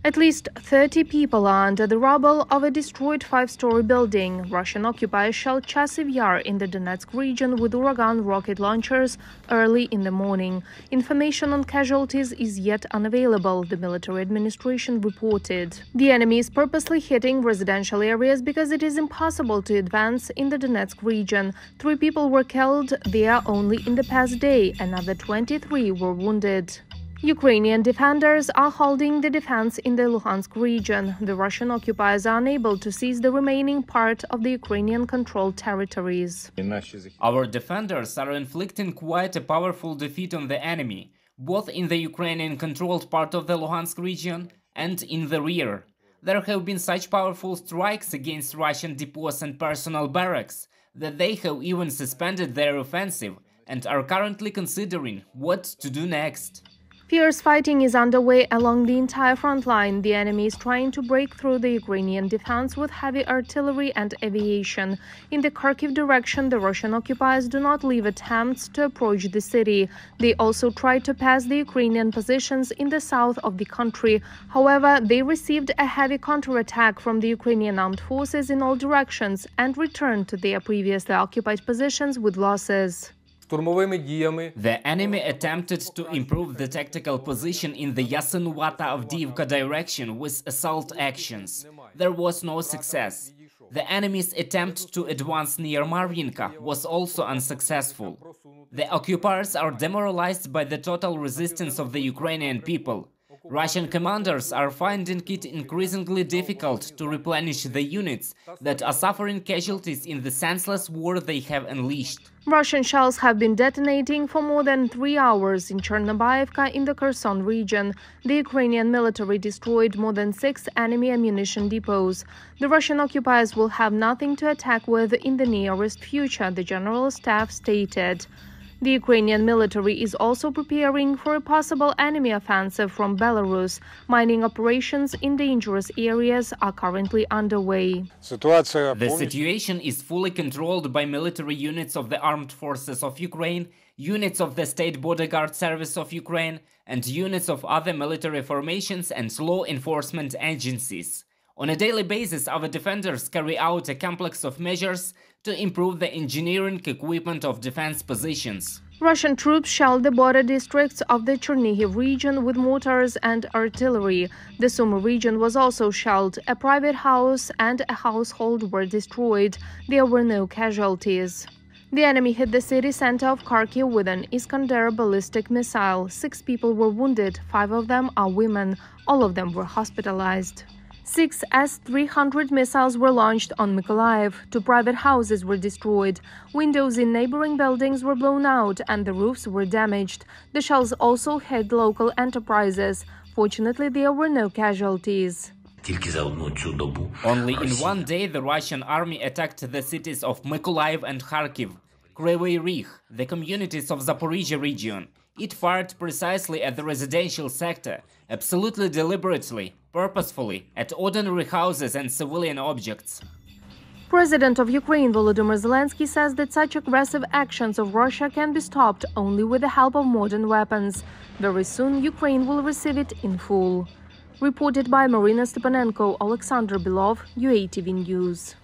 At least 30 people are under the rubble of a destroyed five-story building. Russian occupiers shelled Chasiv Yar in the Donetsk region with Uragan rocket launchers early in the morning. Information on casualties is yet unavailable, the military administration reported. The enemy is purposely hitting residential areas because it is impossible to advance in the Donetsk region. 3 people were killed there only in the past day. Another 23 were wounded. Ukrainian defenders are holding the defense in the Luhansk region. The Russian occupiers are unable to seize the remaining part of the Ukrainian-controlled territories. Our defenders are inflicting quite a powerful defeat on the enemy, both in the Ukrainian-controlled part of the Luhansk region and in the rear. There have been such powerful strikes against Russian depots and personal barracks that they have even suspended their offensive and are currently considering what to do next. Fierce fighting is underway along the entire front line. The enemy is trying to break through the Ukrainian defense with heavy artillery and aviation. In the Kharkiv direction, the Russian occupiers do not leave attempts to approach the city. They also try to pass the Ukrainian positions in the south of the country. However, they received a heavy counterattack from the Ukrainian armed forces in all directions and returned to their previously occupied positions with losses. The enemy attempted to improve the tactical position in the Yasenuvata-Avdiivka direction with assault actions. There was no success. The enemy's attempt to advance near Marvinka was also unsuccessful. The occupiers are demoralized by the total resistance of the Ukrainian people. Russian commanders are finding it increasingly difficult to replenish the units that are suffering casualties in the senseless war they have unleashed. Russian shells have been detonating for more than 3 hours in Chernobyevka in the Kherson region. The Ukrainian military destroyed more than 6 enemy ammunition depots. The Russian occupiers will have nothing to attack with in the nearest future, the General Staff stated. The Ukrainian military is also preparing for a possible enemy offensive from Belarus. Mining operations in dangerous areas are currently underway. The situation is fully controlled by military units of the Armed Forces of Ukraine, units of the State Bodyguard Service of Ukraine, and units of other military formations and law enforcement agencies. On a daily basis, our defenders carry out a complex of measures to improve the engineering equipment of defense positions. Russian troops shelled the border districts of the Chernihiv region with mortars and artillery. The Sumy region was also shelled. A private house and a household were destroyed. There were no casualties. The enemy hit the city center of Kharkiv with an Iskander ballistic missile. 6 people were wounded. 5 of them are women. All of them were hospitalized. 6 S-300 missiles were launched on Mykolaiv. 2 private houses were destroyed. Windows in neighboring buildings were blown out and the roofs were damaged. The shells also hit local enterprises. Fortunately, there were no casualties. Only in one day the Russian army attacked the cities of Mykolaiv and Kharkiv, Kryvyi Rih, the communities of Zaporizhia region. It fired precisely at the residential sector, absolutely deliberately, purposefully, at ordinary houses and civilian objects. President of Ukraine Volodymyr Zelensky says that such aggressive actions of Russia can be stopped only with the help of modern weapons. Very soon, Ukraine will receive it in full. Reported by Marina Stepanenko, Alexander Belov, UATV News.